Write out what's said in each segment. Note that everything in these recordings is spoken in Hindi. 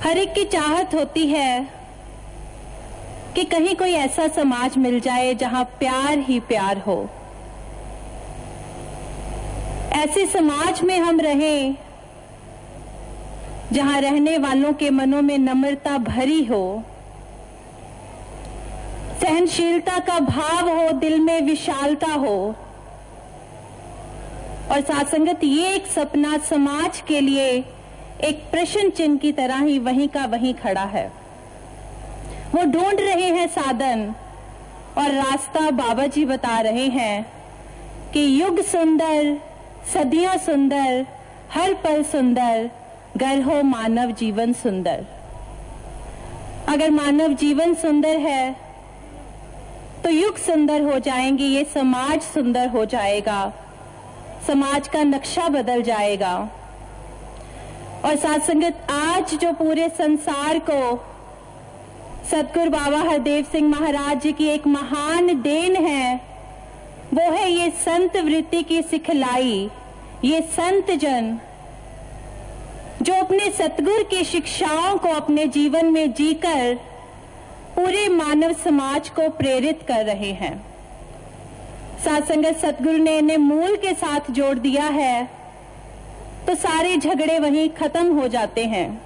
हर एक की चाहत होती है कि कहीं कोई ऐसा समाज मिल जाए जहां प्यार ही प्यार हो। ऐसे समाज में हम रहें जहां रहने वालों के मनों में नम्रता भरी हो, सहनशीलता का भाव हो, दिल में विशालता हो। और साथ संगत, ये एक सपना समाज के लिए एक प्रश्न चिन्ह की तरह ही वहीं का वहीं खड़ा है। वो ढूंढ रहे हैं साधन और रास्ता बाबा जी बता रहे हैं कि युग सुंदर, सदियां सुंदर, हर पल सुंदर, गर हो मानव जीवन सुंदर। अगर मानव जीवन सुंदर है तो युग सुंदर हो जाएंगे, ये समाज सुंदर हो जाएगा, समाज का नक्शा बदल जाएगा। और साथ संगत, आज जो पूरे संसार को सतगुरु बाबा हरदेव सिंह महाराज जी की एक महान देन है, वो है ये संत वृत्ति की सिखलाई, ये संत जन जो अपने सतगुरु की शिक्षाओं को अपने जीवन में जीकर पूरे मानव समाज को प्रेरित कर रहे हैं। साथ संगत, सतगुरु ने इन्हें मूल के साथ जोड़ दिया है तो सारे झगड़े वहीं खत्म हो जाते हैं।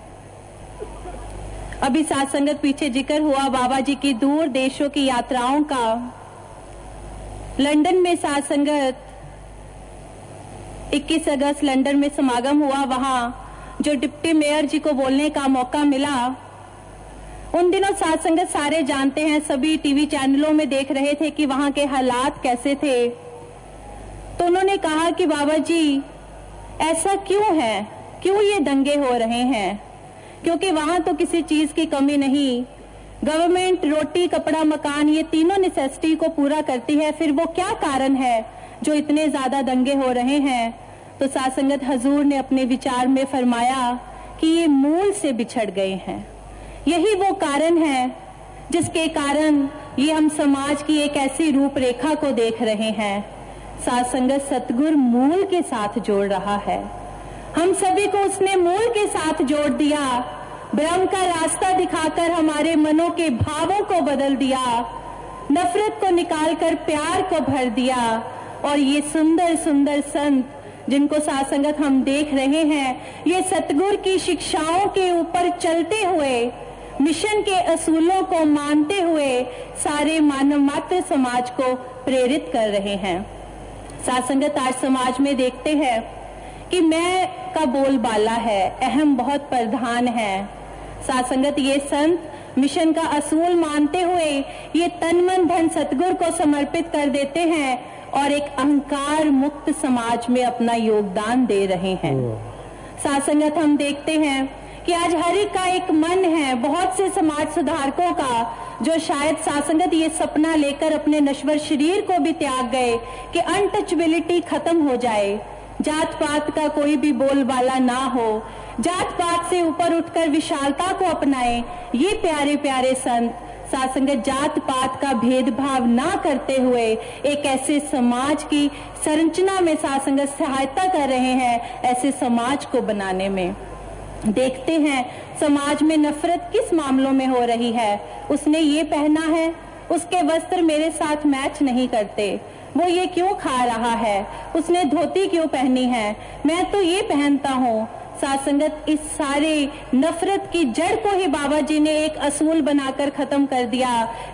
अभी साथ संगत पीछे जिक्र हुआ बाबा जी की दूर देशों की यात्राओं का। लंदन में साथ संगत 21 अगस्त लंदन में समागम हुआ। वहां जो डिप्टी मेयर जी को बोलने का मौका मिला, उन दिनों साथ संगत सारे जानते हैं, सभी टीवी चैनलों में देख रहे थे कि वहां के हालात कैसे थे। तो उन्होंने कहा कि बाबा जी, ऐसा क्यों है, क्यों ये दंगे हो रहे हैं? क्योंकि वहां तो किसी चीज की कमी नहीं, गवर्नमेंट रोटी, कपड़ा, मकान, ये तीनों नेसेसिटी को पूरा करती है, फिर वो क्या कारण है जो इतने ज्यादा दंगे हो रहे हैं? तो साथ संगत, हजूर ने अपने विचार में फरमाया कि ये मूल से बिछड़ गए हैं। यही वो कारण है जिसके कारण ये हम समाज की एक ऐसी रूपरेखा को देख रहे हैं। साथ संगत, सतगुरु मूल के साथ जोड़ रहा है, हम सभी को उसने मूल के साथ जोड़ दिया, ब्रह्म का रास्ता दिखाकर हमारे मनों के भावों को बदल दिया, नफरत को निकालकर प्यार को भर दिया। और ये सुंदर सुंदर संत जिनको साथ संगत हम देख रहे हैं, ये सतगुरु की शिक्षाओं के ऊपर चलते हुए, मिशन के असूलों को मानते हुए सारे मानव मात्र समाज को प्रेरित कर रहे हैं। साथ संगत, आज समाज में देखते हैं कि मैं का बोलबाला है, अहम बहुत प्रधान है। साथ संगत, ये संत मिशन का असूल मानते हुए ये तन मन धन सतगुरु को समर्पित कर देते हैं और एक अहंकार मुक्त समाज में अपना योगदान दे रहे हैं। साथ संगत, हम देखते हैं कि आज हर एक का एक मन है, बहुत से समाज सुधारकों का, जो शायद साथ संगत ये सपना लेकर अपने नश्वर शरीर को भी त्याग गए कि अनटचबिलिटी खत्म हो जाए, जात पात का कोई भी बोलबाला ना हो, जात पात से ऊपर उठकर विशालता को अपनाएं। ये प्यारे प्यारे संत साथ संगत जात पात का भेदभाव ना करते हुए एक ऐसे समाज की संरचना में साथ संगत सहायता कर रहे हैं, ऐसे समाज को बनाने में। देखते हैं समाज में नफरत किस मामलों में हो रही है। उसने ये पहना है, उसके वस्त्र मेरे साथ मैच नहीं करते, वो ये क्यों खा रहा है, उसने धोती क्यों पहनी है, मैं तो ये पहनता हूँ। साथ संगत, इस सारे नफरत की जड़ को ही बाबा जी ने एक असूल बनाकर खत्म कर दिया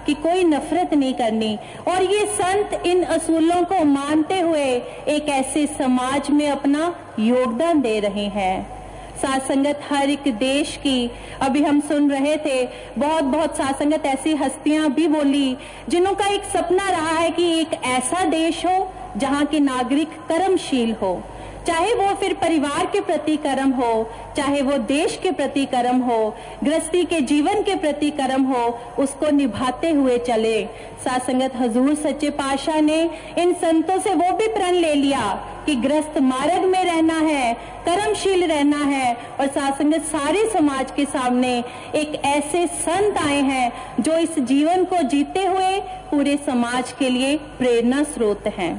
कि कोई नफरत नहीं करनी। और ये संत इन असूलों को मानते हुए एक ऐसे समाज में अपना योगदान दे रहे हैं। साथ संगत, हर एक देश की, अभी हम सुन रहे थे, बहुत बहुत साथ संगत ऐसी हस्तियां भी बोली जिन्हों का एक सपना रहा है कि एक ऐसा देश हो जहां के नागरिक कर्मशील हो, चाहे वो फिर परिवार के प्रति कर्म हो, चाहे वो देश के प्रति कर्म हो, गृहस्थी के जीवन के प्रति कर्म हो, उसको निभाते हुए चले। साथ संगत, हजूर सच्चे पातशाह ने इन संतों से वो भी प्रण ले लिया कि गृहस्थ मार्ग में रहना है, कर्मशील रहना है। और साथ संगत, सारे समाज के सामने एक ऐसे संत आए हैं जो इस जीवन को जीते हुए पूरे समाज के लिए प्रेरणा स्रोत हैं।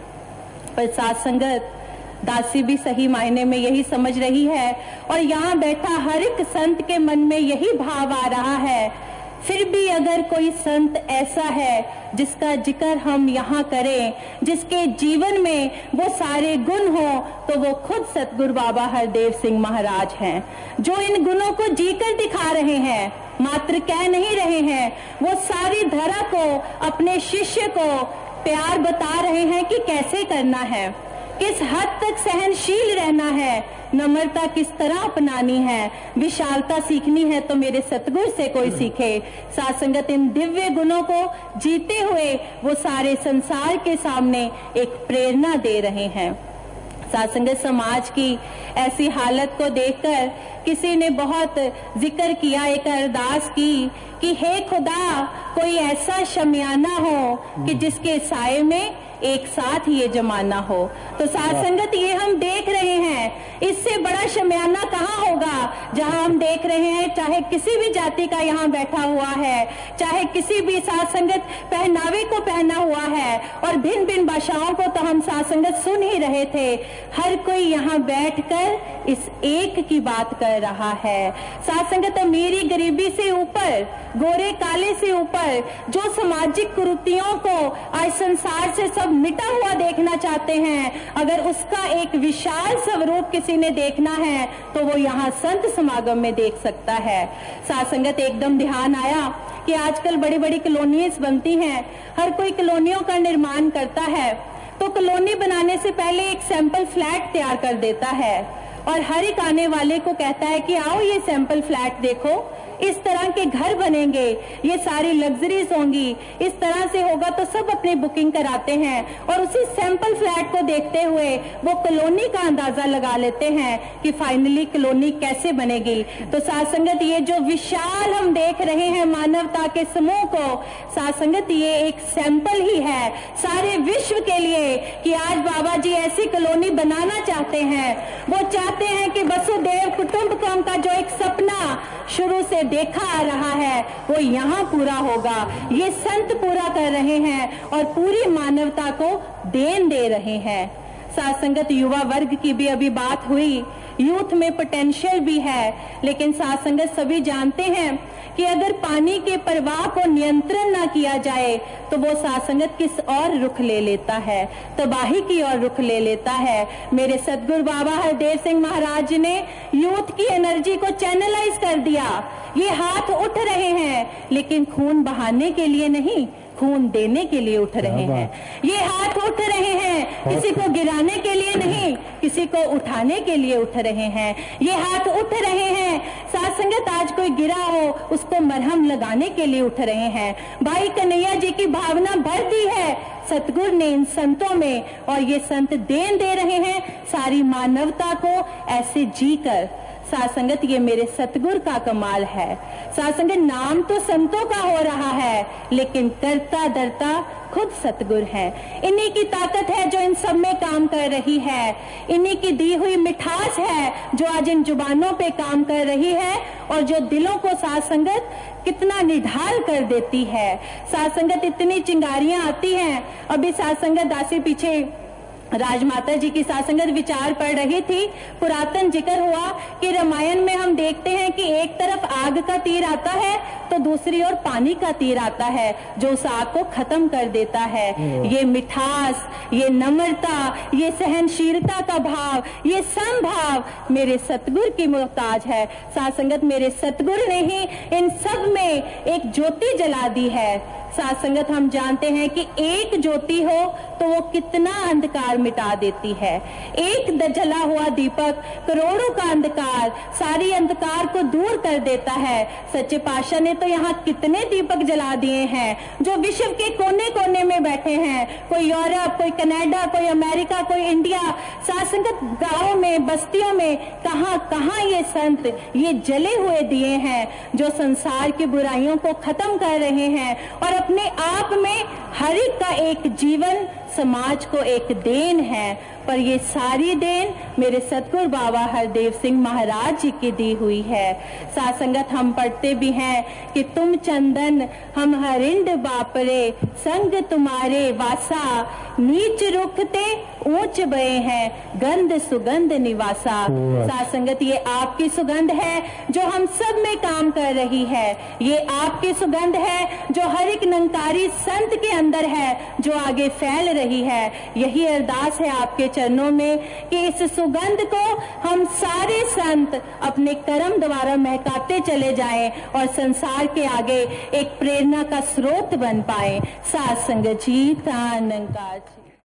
और साथ संगत, दासी भी सही मायने में यही समझ रही है और यहाँ बैठा हर एक संत के मन में यही भाव आ रहा है। फिर भी अगर कोई संत ऐसा है जिसका जिक्र हम यहाँ करें, जिसके जीवन में वो सारे गुण हो, तो वो खुद सतगुरु बाबा हरदेव सिंह महाराज हैं, जो इन गुणों को जीकर दिखा रहे हैं, मात्र कह नहीं रहे हैं। वो सारी धरा को, अपने शिष्य को प्यार बता रहे हैं कि कैसे करना है, किस हद तक सहनशील रहना है, नम्रता किस तरह अपनानी है, विशालता सीखनी है तो मेरे सतगुरु से कोई सीखे। साथ संगत इन दिव्य गुणों को जीते हुए वो सारे संसार के सामने एक प्रेरणा दे रहे हैं। साथ संगत समाज की ऐसी हालत को देखकर किसी ने बहुत जिक्र किया, एक अरदास की कि हे खुदा, कोई ऐसा शमियाना हो कि जिसके साये में एक साथ ये जमाना हो। तो साथ संगत ये हम देख रहे हैं, इससे बड़ा शमियाना कहाँ होगा, जहाँ हम देख रहे हैं चाहे किसी भी जाति का यहाँ बैठा हुआ है, चाहे किसी भी साथ संगत पहनावे को पहना हुआ है, और भिन्न भिन्न भाषाओं को तो हम साथ संगत सुन ही रहे थे। हर कोई यहाँ बैठकर इस एक की बात कर रहा है। साथ संगत अमीरी गरीबी से ऊपर, गोरे काले से ऊपर, जो सामाजिक कुरीतियों को आज संसार से सब मिटा हुआ देखना चाहते हैं, अगर उसका एक विशाल स्वरूप किसी ने देखना है तो वो यहाँ संत समागम में देख सकता है। साथ संगत एकदम ध्यान आया कि आजकल बड़ी बड़ी कॉलोनीज बनती हैं, हर कोई कॉलोनियों का निर्माण करता है, तो कॉलोनी बनाने से पहले एक सैंपल फ्लैट तैयार कर देता है और हर एक आने वाले को कहता है कि आओ ये सैंपल फ्लैट देखो, इस तरह के घर बनेंगे, ये सारी लग्जरीज होंगी, इस तरह से होगा, तो सब अपनी बुकिंग कराते हैं और उसी सैंपल फ्लैट को देखते हुए वो कॉलोनी का अंदाजा लगा लेते हैं कि फाइनली कॉलोनी कैसे बनेगी। तो साथ संगत ये जो विशाल हम देख रहे हैं मानवता के समूह को, साथ संगत ये एक सैंपल ही है सारे विश्व के लिए कि आज बाबा जी ऐसी कॉलोनी बनाना चाहते हैं। वो चाहते हैं कि वसुदेव कुटुंबकम का जो एक सपना शुरू से देखा आ रहा है वो यहाँ पूरा होगा। ये संत पूरा कर रहे हैं और पूरी मानवता को देन दे रहे हैं। साथ संगत युवा वर्ग की भी अभी बात हुई, यूथ में पोटेंशियल भी है, लेकिन साथ संगत सभी जानते हैं कि अगर पानी के प्रवाह को नियंत्रण ना किया जाए तो वो साथ संगत किस और रुख ले लेता है, तबाही की ओर रुख ले लेता है। मेरे सतगुरु बाबा हरदेव सिंह महाराज ने यूथ की एनर्जी को चैनलाइज कर दिया। ये हाथ उठ रहे हैं लेकिन खून बहाने के लिए नहीं, खून देने के लिए उठ रहे हैं। ये हाथ उठ रहे हैं किसी को गिराने के लिए नहीं, किसी को उठाने के लिए उठ रहे हैं। ये हाथ उठ रहे हैं साथ संगत, आज कोई गिरा हो उसको मरहम लगाने के लिए उठ रहे हैं। भाई कन्हैया जी की भावना भर दी है सतगुरु ने इन संतों में, और ये संत देन दे रहे हैं सारी मानवता को ऐसे जीकर। साथ संगत ये मेरे सतगुरु का कमाल है। साथ संगत नाम तो संतों का हो रहा है लेकिन करता धरता खुद सतगुरु है। इन्हीं की ताकत है जो इन सब में काम कर रही है, इन्हीं की दी हुई मिठास है जो आज इन जुबानों पे काम कर रही है और जो दिलों को साथ संगत कितना निढाल कर देती है। साथ संगत इतनी चिंगारियां आती हैं। अभी साथ संगत दासी पीछे राजमाता जी की साथ संगत विचार पढ़ रही थी, पुरातन जिक्र हुआ कि रामायण में हम देखते हैं कि एक तरफ आग का तीर आता है तो दूसरी ओर पानी का तीर आता है जो उस आग को खत्म कर देता है। ये मिठास, ये नम्रता, ये सहनशीलता का भाव, ये समभाव मेरे सतगुरु की मोहताज है। साथ संगत मेरे सतगुरु ने ही इन सब में एक ज्योति जला दी है। साथ संगत हम जानते हैं कि एक ज्योति हो तो वो कितना अंधकार मिटा देती है। एक जला हुआ दीपक करोड़ों का अंधकार, सारी अंधकार को दूर कर देता है। सच्चे पातशाह ने तो यहाँ कितने दीपक जला दिए हैं जो विश्व के कोने कोने में बैठे हैं, कोई यूरोप, कोई कनाडा, कोई अमेरिका, कोई इंडिया। साथ संगत गाँव में, बस्तियों में कहाँ कहाँ ये संत ये जले हुए दिए हैं जो संसार की बुराइयों को खत्म कर रहे हैं और अपने आप में हर एक का एक जीवन समाज को एक देन है। पर ये सारी देन मेरे सतगुरु बाबा हरदेव सिंह महाराज जी की दी हुई है। साथ संगत हम पढ़ते भी हैं कि तुम चंदन हम हरिंद बापरे, संग तुम्हारे वासा, नीच रुखते ऊंच बए हैं गंध सुगंध निवासा। साथ संगत ये आपकी सुगंध है जो हम सब में काम कर रही है, ये आपकी सुगंध है जो हर एक निरंकारी संत के अंदर है, जो आगे फैल रही है। यही अरदास है आपके चरणों में कि इस सुगंध को हम सारे संत अपने कर्म द्वारा महकाते चले जाएं और संसार के आगे एक प्रेरणा का स्रोत बन पाए। साथ संगत जी, तानंकार जी।